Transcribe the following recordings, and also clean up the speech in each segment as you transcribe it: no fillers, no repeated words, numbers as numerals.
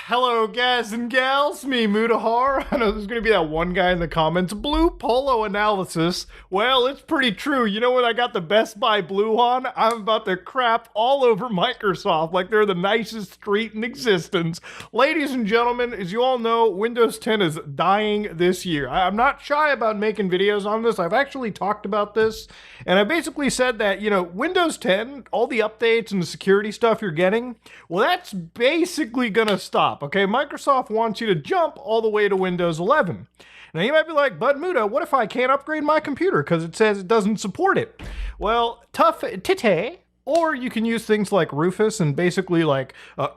Hello, guys and gals, me Mutahar. I know there's gonna be that one guy in the comments, blue polo analysis. Well, it's pretty true. You know when I got the Best Buy blue on? I'm about to crap all over Microsoft like they're the nicest street in existence. Ladies and gentlemen, as you all know, Windows 10 is dying this year. I'm not shy about making videos on this. I've actually talked about this, and I basically said that, Windows 10, all the updates and the security stuff you're getting, well, that's basically gonna stop, okay? Microsoft wants you to jump all the way to Windows 11. Now you might be like, but Muda, what if I can't upgrade my computer because it says it doesn't support it? Well, tough titty. Or you can use things like Rufus and basically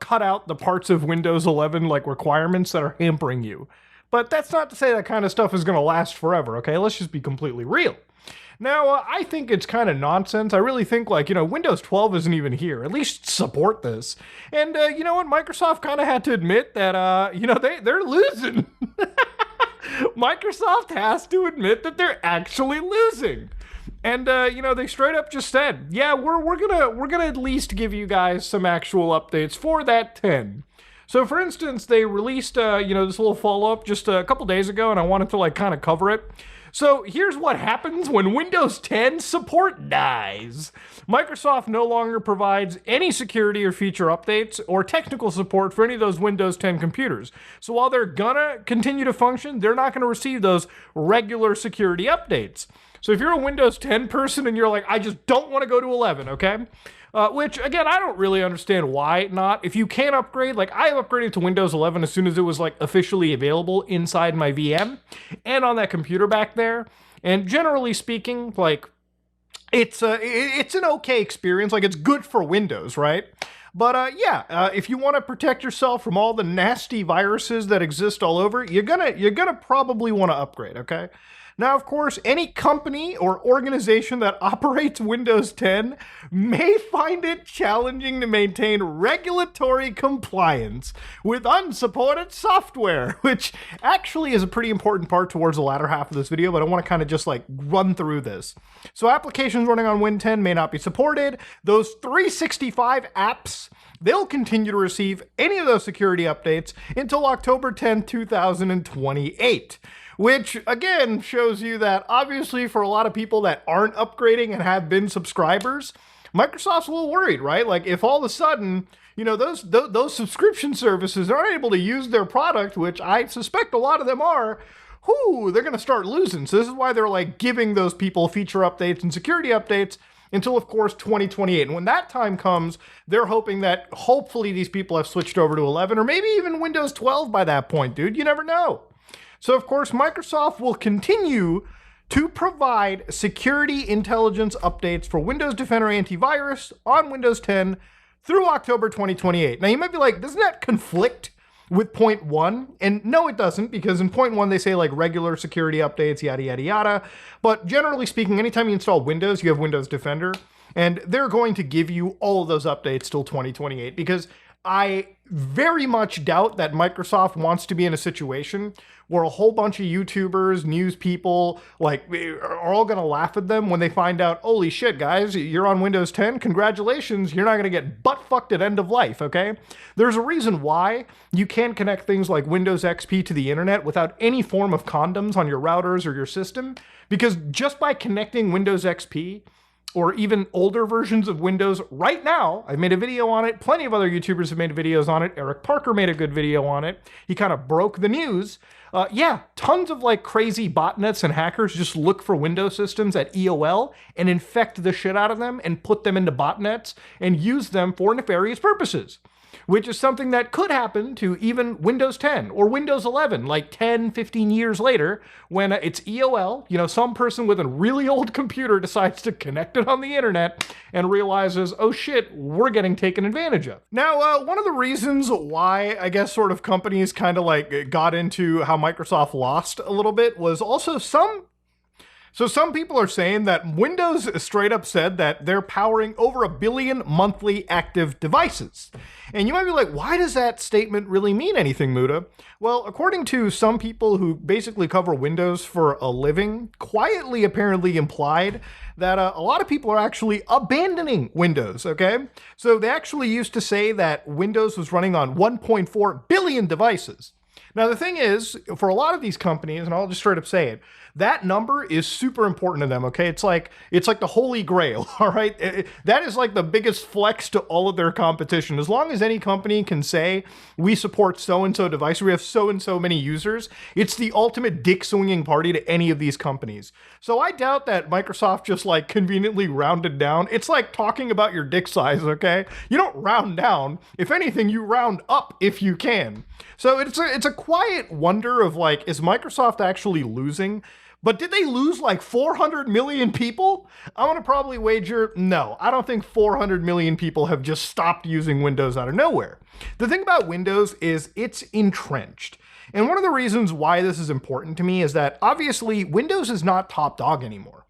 cut out the parts of Windows 11 requirements that are hampering you. But that's not to say that kind of stuff is going to last forever, okay? Let's just be completely real. Now, I think it's kind of nonsense. I really think, Windows 12 isn't even here. At least support this. And, you know what? Microsoft kind of had to admit that, they're losing. Microsoft has to admit that they're actually losing. And, they straight up just said, yeah, we're gonna at least give you guys some actual updates for that 10. So, for instance, they released, this little follow-up just a couple days ago, and I wanted to, kind of cover it. So here's what happens when Windows 10 support dies. Microsoft no longer provides any security or feature updates or technical support for any of those Windows 10 computers. So while they're gonna continue to function, they're not gonna receive those regular security updates. So if you're a Windows 10 person and you're like, I just don't want to go to 11, okay? Which, again, I don't really understand why not. If you can't upgrade, I upgraded to Windows 11 as soon as it was, officially available inside my VM and on that computer back there. And generally speaking, it's an okay experience. It's good for Windows, right? But if you want to protect yourself from all the nasty viruses that exist all over, you're gonna probably want to upgrade, okay? Now, of course, any company or organization that operates Windows 10 may find it challenging to maintain regulatory compliance with unsupported software, which actually is a pretty important part towards the latter half of this video, but I want to kind of just run through this. So applications running on Win 10 may not be supported. Those 365 apps, they'll continue to receive any of those security updates until October 10, 2028. Which, again, shows you that, obviously, for a lot of people that aren't upgrading and have been subscribers, Microsoft's a little worried, right? If all of a sudden, those subscription services aren't able to use their product, which I suspect a lot of them are, they're going to start losing. So this is why they're, giving those people feature updates and security updates until, of course, 2028. And when that time comes, they're hoping that hopefully these people have switched over to 11 or maybe even Windows 12 by that point, dude. You never know. So, of course, Microsoft will continue to provide security intelligence updates for Windows Defender Antivirus on Windows 10 through October 2028. Now, you might be like, doesn't that conflict with point 1? And no, it doesn't, because in point 1, they say regular security updates, yada, yada, yada. But generally speaking, anytime you install Windows, you have Windows Defender, and they're going to give you all of those updates till 2028, because I very much doubt that Microsoft wants to be in a situation where a whole bunch of YouTubers, news people, are all going to laugh at them when they find out, holy shit, guys, you're on Windows 10. Congratulations, you're not going to get butt-fucked at end of life, okay? There's a reason why you can't connect things like Windows XP to the internet without any form of condoms on your routers or your system, because just by connecting Windows XP or even older versions of Windows right now, I've made a video on it. Plenty of other YouTubers have made videos on it. Eric Parker made a good video on it. He kind of broke the news. Tons of crazy botnets and hackers just look for Windows systems at EOL and infect the shit out of them and put them into botnets and use them for nefarious purposes, which is something that could happen to even Windows 10 or Windows 11, 10, 15 years later, when it's EOL, some person with a really old computer decides to connect it on the internet and realizes, oh shit, we're getting taken advantage of. Now, one of the reasons why, I guess, sort of companies kind of got into how Microsoft lost a little bit was also some So some people are saying that Windows straight up said that they're powering over 1 billion monthly active devices. And you might be like, why does that statement really mean anything, Muda? Well, according to some people who basically cover Windows for a living, quietly apparently implied that a lot of people are actually abandoning Windows, okay? So they actually used to say that Windows was running on 1.4 billion devices. Now, the thing is, for a lot of these companies, and I'll just straight up say it, that number is super important to them, okay? It's like the holy grail, all right? That is like the biggest flex to all of their competition. As long as any company can say, we support so-and-so device, we have so-and-so many users, it's the ultimate dick-swinging party to any of these companies. So I doubt that Microsoft just like conveniently rounded down. It's like talking about your dick size, okay? You don't round down. If anything, you round up if you can. So it's a quiet wonder of like, is Microsoft actually losing? But did they lose like 400 million people? I'm gonna probably wager no. I don't think 400 million people have just stopped using Windows out of nowhere. The thing about Windows is it's entrenched. And one of the reasons why this is important to me is that obviously Windows is not top dog anymore.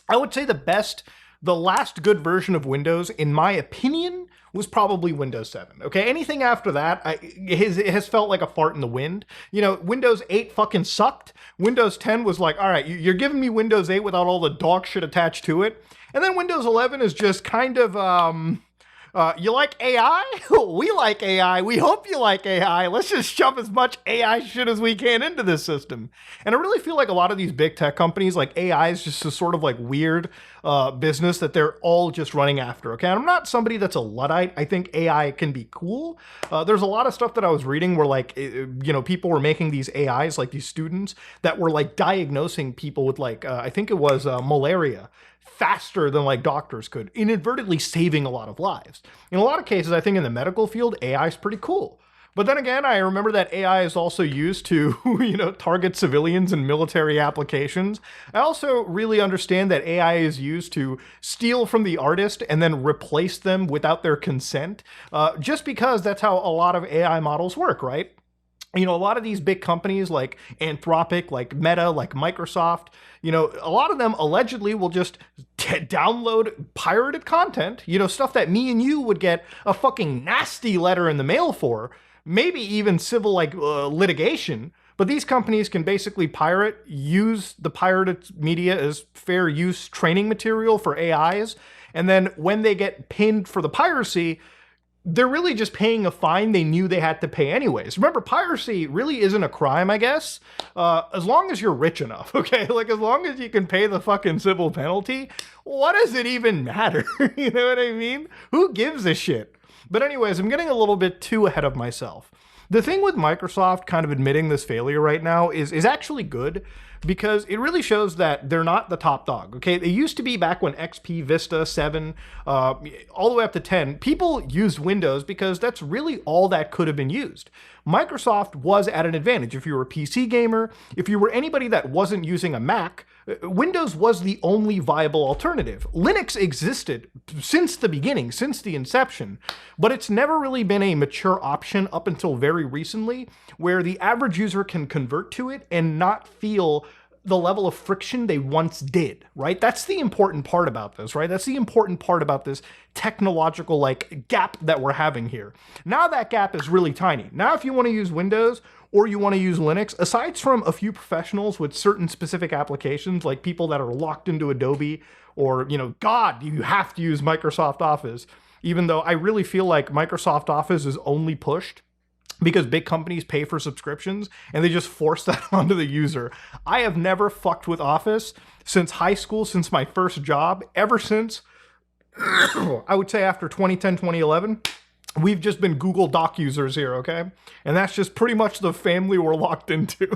I would say the last good version of Windows, in my opinion, was probably Windows 7, okay? Anything after that, it has felt like a fart in the wind. You know, Windows 8 fucking sucked. Windows 10 was like, all right, you're giving me Windows 8 without all the dog shit attached to it. And then Windows 11 is just kind of, you like AI? We like AI. We hope you like AI. Let's just shove as much AI shit as we can into this system. And I really feel like a lot of these big tech companies, like AI is just a sort of like weird business that they're all just running after, okay? And I'm not somebody that's a Luddite. I think AI can be cool. There's a lot of stuff that I was reading where like, you know, people were making these AIs, like these students that were like diagnosing people with like, I think it was malaria, faster than like doctors could, inadvertently saving a lot of lives. In a lot of cases, I think in the medical field, AI is pretty cool. But then again, I remember that AI is also used to, you know, target civilians in military applications. I also really understand that AI is used to steal from the artist and then replace them without their consent, just because that's how a lot of AI models work, right? You know, a lot of these big companies like Anthropic, like Meta, like Microsoft, you know, a lot of them allegedly will just download pirated content, you know, stuff that me and you would get a fucking nasty letter in the mail for, maybe even civil like litigation. But these companies can basically use the pirated media as fair use training material for AIs. And then when they get pinned for the piracy, they're really just paying a fine they knew they had to pay anyways. Remember, piracy really isn't a crime, I guess, as long as you're rich enough, okay? Like, as long as you can pay the fucking civil penalty, what does it even matter? You know what I mean? Who gives a shit? But anyways, I'm getting a little bit too ahead of myself. The thing with Microsoft kind of admitting this failure right now is actually good, because it really shows that they're not the top dog, okay? They used to be back when XP, Vista, 7, all the way up to 10, people used Windows because that's really all that could have been used. Microsoft was at an advantage. If you were a PC gamer, if you were anybody that wasn't using a Mac, Windows was the only viable alternative. Linux existed since the beginning, since the inception, but it's never really been a mature option up until very recently, where the average user can convert to it and not feel the level of friction they once did, right? That's the important part about this, right? That's the important part about this technological like gap that we're having here. Now that gap is really tiny. Now if you want to use Windows or you want to use Linux, aside from a few professionals with certain specific applications, like people that are locked into Adobe, or, you know, God, you have to use Microsoft Office, even though I really feel like Microsoft Office is only pushed because big companies pay for subscriptions and they just force that onto the user. I have never fucked with Office since high school, since my first job, ever since, I would say after 2010, 2011. We've just been Google Doc users here, okay? And that's just pretty much the family we're locked into.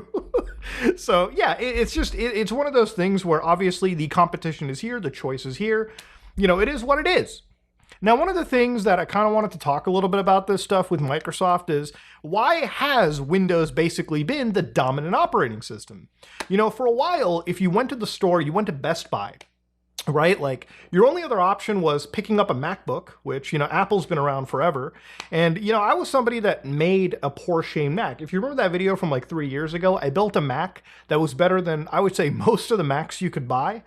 So yeah, it's one of those things where obviously the competition is here, the choice is here. You know, it is what it is. Now, one of the things that I kind of wanted to talk a little bit about this stuff with Microsoft is, why has Windows basically been the dominant operating system? You know, for a while, if you went to the store, you went to Best Buy, right? Like your only other option was picking up a MacBook, which, Apple's been around forever. And, I was somebody that made a Porsche Mac. If you remember that video from like 3 years ago, I built a Mac that was better than, I would say, most of the Macs you could buy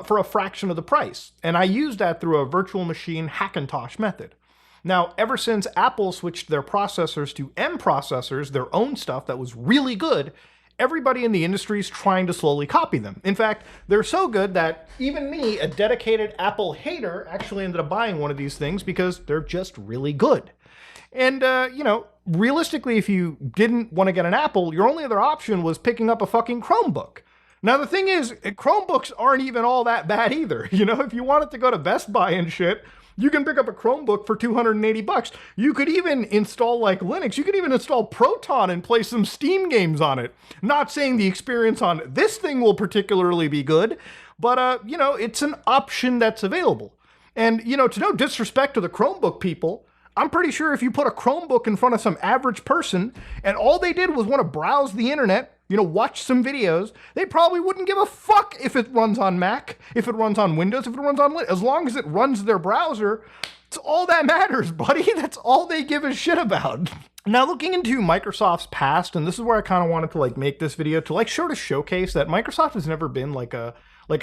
for a fraction of the price. And I used that through a virtual machine Hackintosh method. Now, ever since Apple switched their processors to M processors, their own stuff that was really good, everybody in the industry is trying to slowly copy them. In fact, they're so good that even me, a dedicated Apple hater, actually ended up buying one of these things because they're just really good. And, realistically, if you didn't want to get an Apple, your only other option was picking up a fucking Chromebook. Now, the thing is, Chromebooks aren't even all that bad either. If you wanted to go to Best Buy and shit, you can pick up a Chromebook for $280. You could even install like Linux. You could even install Proton and play some Steam games on it. Not saying the experience on this thing will particularly be good, but it's an option that's available. And, to no disrespect to the Chromebook people, I'm pretty sure if you put a Chromebook in front of some average person and all they did was want to browse the internet, watch some videos, they probably wouldn't give a fuck if it runs on Mac, if it runs on Windows, if it runs on Linux. As long as it runs their browser, it's all that matters, buddy. That's all they give a shit about. Now, looking into Microsoft's past, and this is where I kind of wanted to make this video to sort of showcase that Microsoft has never been like a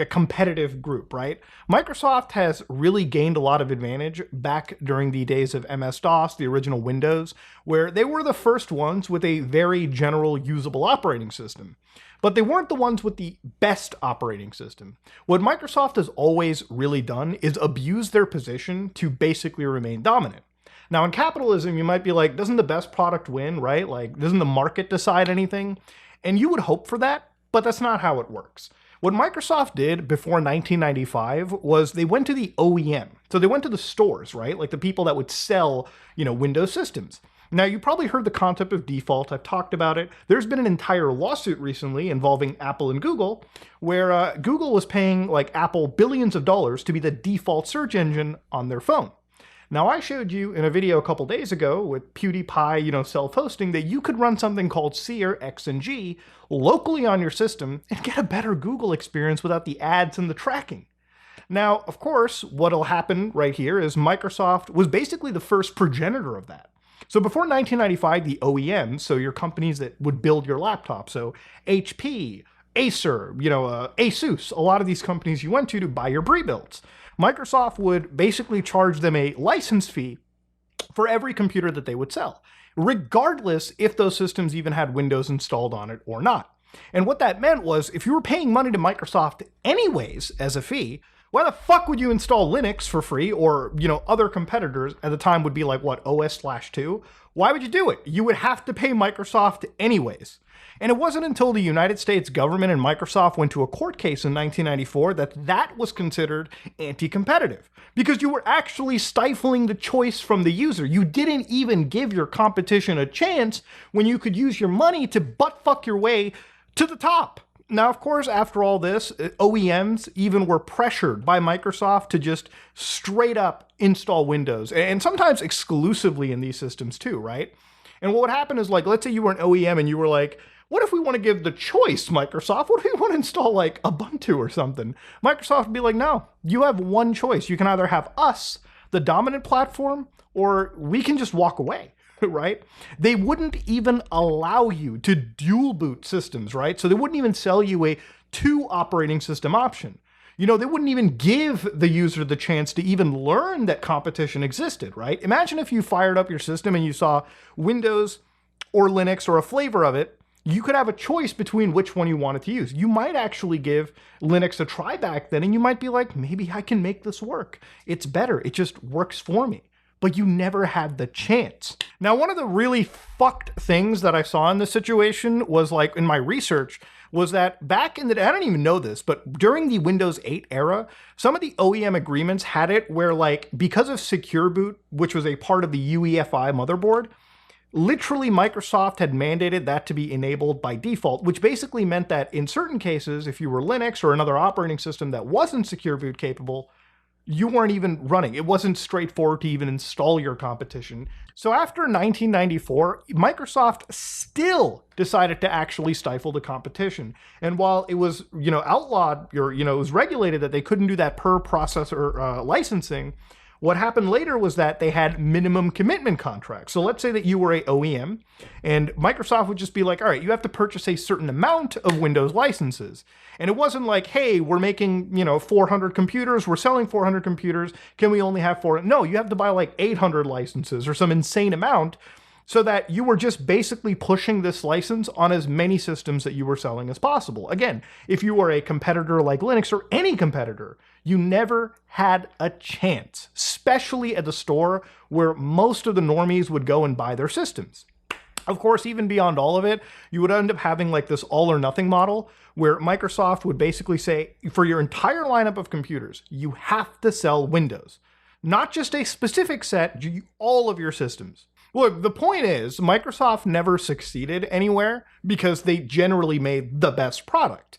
competitive group, right? Microsoft has really gained a lot of advantage back during the days of MS-DOS, the original Windows, where they were the first ones with a very general usable operating system. But they weren't the ones with the best operating system. What Microsoft has always really done is abuse their position to basically remain dominant. Now, in capitalism, you might be like, doesn't the best product win, right? Doesn't the market decide anything? And you would hope for that, but that's not how it works. What Microsoft did before 1995 was they went to the OEM. So they went to the stores, right? Like the people that would sell, Windows systems. Now, you probably heard the concept of default. I've talked about it. There's been an entire lawsuit recently involving Apple and Google, where Google was paying Apple billions of dollars to be the default search engine on their phone. Now, I showed you in a video a couple days ago with PewDiePie, self-hosting, that you could run something called Seer X and G locally on your system and get a better Google experience without the ads and the tracking. Now, of course, what'll happen right here is Microsoft was basically the first progenitor of that. So before 1995, the OEMs, so your companies that would build your laptop, so HP, Acer, Asus, a lot of these companies you went to buy your pre-builds, Microsoft would basically charge them a license fee for every computer that they would sell, regardless if those systems even had Windows installed on it or not. And what that meant was if you were paying money to Microsoft anyways as a fee, why the fuck would you install Linux for free? Or, other competitors at the time would be like, what, OS/2? Why would you do it? You would have to pay Microsoft anyways. And it wasn't until the United States government and Microsoft went to a court case in 1994 that was considered anti-competitive, because you were actually stifling the choice from the user. You didn't even give your competition a chance when you could use your money to butt-fuck your way to the top. Now, of course, after all this, OEMs even were pressured by Microsoft to just straight up install Windows, and sometimes exclusively in these systems too, right? And what would happen is, let's say you were an OEM and you were like, what if we want to give the choice, Microsoft? What if we want to install Ubuntu or something? Microsoft would be like, no, you have one choice. You can either have us, the dominant platform, or we can just walk away, right? They wouldn't even allow you to dual boot systems, right? So they wouldn't even sell you a 2 operating system option. They wouldn't even give the user the chance to even learn that competition existed, right? Imagine if you fired up your system and you saw Windows or Linux or a flavor of it. You could have a choice between which one you wanted to use. You might actually give Linux a try back then, and you might be like, maybe I can make this work. It's better. It just works for me. But you never had the chance. Now, one of the really fucked things that I saw in this situation was in my research was that back in the, I don't even know this, but during the Windows 8 era, some of the OEM agreements had it where because of Secure Boot, which was a part of the UEFI motherboard, literally Microsoft had mandated that to be enabled by default, which basically meant that in certain cases, if you were Linux or another operating system that wasn't Secure Boot capable, you weren't even running. It wasn't straightforward to even install your competition. So after 1994, Microsoft still decided to actually stifle the competition. And while it was, outlawed, or, it was regulated that they couldn't do that per processor licensing, what happened later was that they had minimum commitment contracts. So let's say that you were a OEM, and Microsoft would just be like, all right, you have to purchase a certain amount of Windows licenses. And it wasn't like, hey, we're making, 400 computers, we're selling 400 computers, can we only have 4? No, you have to buy like 800 licenses or some insane amount, so that you were just basically pushing this license on as many systems that you were selling as possible. Again, if you were a competitor like Linux or any competitor, you never had a chance, especially at the store where most of the normies would go and buy their systems. Of course, even beyond all of it, you would end up having like this all or nothing model where Microsoft would basically say, for your entire lineup of computers, you have to sell Windows. Not just a specific set, all of your systems. Look, the point is, Microsoft never succeeded anywhere because they generally made the best product.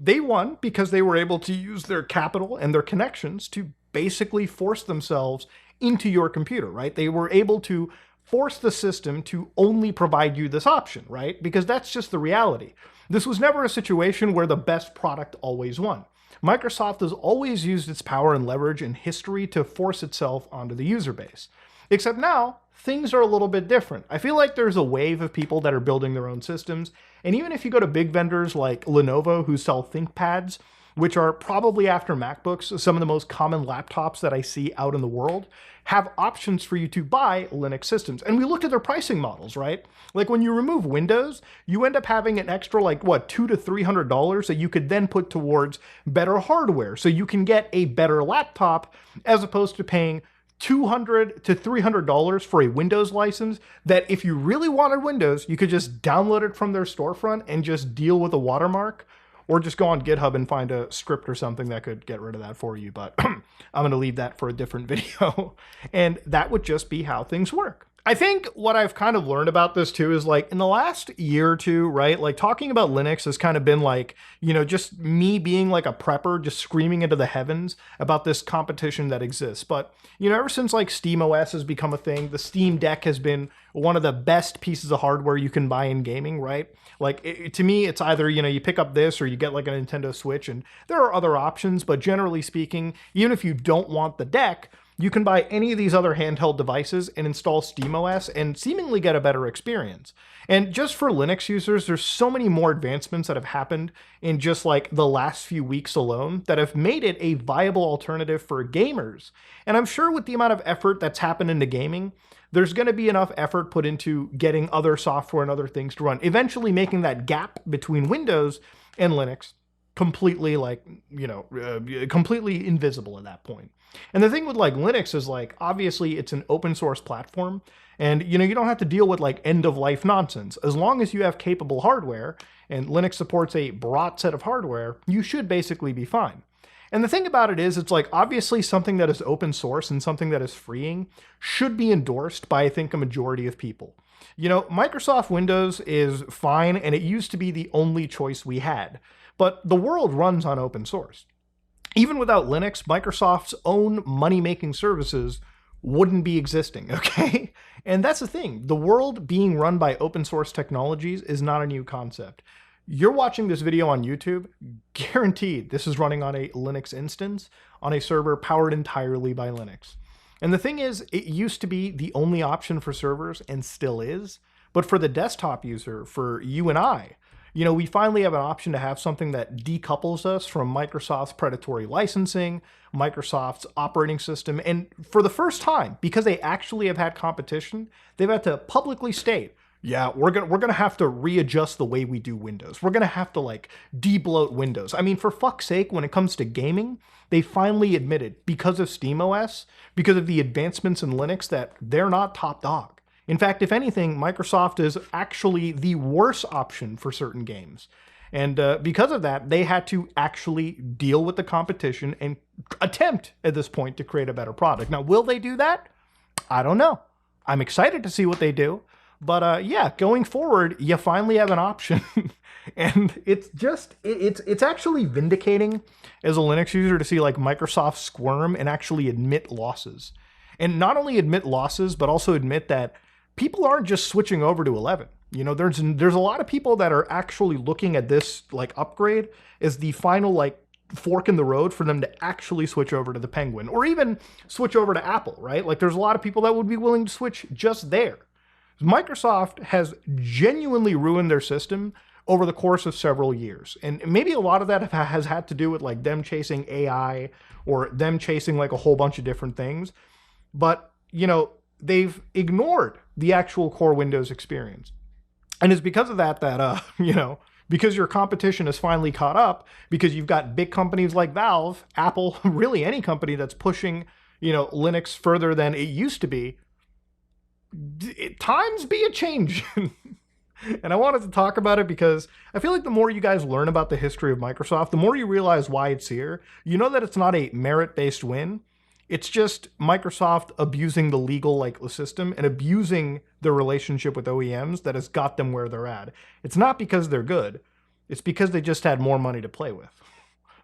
They won because they were able to use their capital and their connections to basically force themselves into your computer, right? They were able to force the system to only provide you this option, right? Because that's just the reality. This was never a situation where the best product always won. Microsoft has always used its power and leverage in history to force itself onto the user base. Except now, things are a little bit different. I feel like there's a wave of people that are building their own systems, and even if you go to big vendors like Lenovo who sell ThinkPads, which are probably after MacBooks, some of the most common laptops that I see out in the world, have options for you to buy Linux systems. And we looked at their pricing models, right? Like when you remove Windows, you end up having an extra like $200 to $300 that you could then put towards better hardware. So you can get a better laptop as opposed to paying $200 to $300 for a Windows license that if you really wanted Windows, you could just download it from their storefront and just deal with a watermark, or just go on GitHub and find a script or something that could get rid of that for you. But I'm going to leave that for a different video. And that would just be how things work. I think what I've kind of learned about this too is like in the last year or two, right? Like talking about Linux has kind of been like, just me being like a prepper, just screaming into the heavens about this competition that exists. But, ever since like SteamOS has become a thing, the Steam Deck has been one of the best pieces of hardware you can buy in gaming, right? Like to me, it's either, you pick up this or you get like a Nintendo Switch, and there are other options, but generally speaking, even if you don't want the deck, you can buy any of these other handheld devices and install SteamOS and seemingly get a better experience. And just for Linux users, there's so many more advancements that have happened in just like the last few weeks alone that have made it a viable alternative for gamers. And I'm sure with the amount of effort that's happened into gaming, there's going to be enough effort put into getting other software and other things to run, eventually making that gap between Windows and Linux completely completely invisible at that point. And the thing with like Linux is like, obviously it's an open source platform, and you don't have to deal with like end of life nonsense. As long as you have capable hardware and Linux supports a broad set of hardware, you should basically be fine. And the thing about it is, it's like obviously something that is open source and something that is freeing should be endorsed by, I think, a majority of people. Microsoft Windows is fine, and it used to be the only choice we had, but the world runs on open source. Even without Linux, Microsoft's own money-making services wouldn't be existing, okay? And that's the thing. The world being run by open source technologies is not a new concept. You're watching this video on YouTube, guaranteed this is running on a Linux instance on a server powered entirely by Linux. And the thing is, it used to be the only option for servers and still is, but for the desktop user, for you and I, we finally have an option to have something that decouples us from Microsoft's predatory licensing, Microsoft's operating system, and for the first time, because they actually have had competition, they've had to publicly state, yeah, we're gonna have to readjust the way we do Windows. We're gonna have to like de-bloat Windows. I mean, for fuck's sake, when it comes to gaming, they finally admitted, because of SteamOS, because of the advancements in Linux, that they're not top dog. In fact, if anything, Microsoft is actually the worst option for certain games. And because of that, they had to actually deal with the competition and attempt at this point to create a better product. Now, will they do that? I don't know. I'm excited to see what they do. But yeah, going forward, you finally have an option And it's actually vindicating as a Linux user to see like Microsoft squirm and actually admit losses. And not only admit losses, but also admit that people aren't just switching over to 11. You know, there's a lot of people that are actually looking at this like upgrade as the final like fork in the road for them to actually switch over to the Penguin or even switch over to Apple, right? Like there's a lot of people that would be willing to switch just there. Microsoft has genuinely ruined their system over the course of several years. And maybe a lot of that has had to do with like them chasing AI or them chasing like a whole bunch of different things. But, you know, they've ignored the actual core Windows experience. And it's because of that that, you know, because your competition has finally caught up, because you've got big companies like Valve, Apple, really any company that's pushing, you know, Linux further than it used to be, times be a change. And I wanted to talk about it because I feel like the more you guys learn about the history of Microsoft, the more you realize why it's here. You know that it's not a merit-based win. It's just Microsoft abusing the legal like system and abusing their relationship with OEMs that has got them where they're at. It's not because they're good. It's because they just had more money to play with.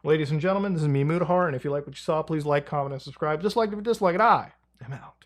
Ladies and gentlemen, this is me, Mudahar, and if you like what you saw, please like, comment, and subscribe. Dislike if you dislike it, I am out.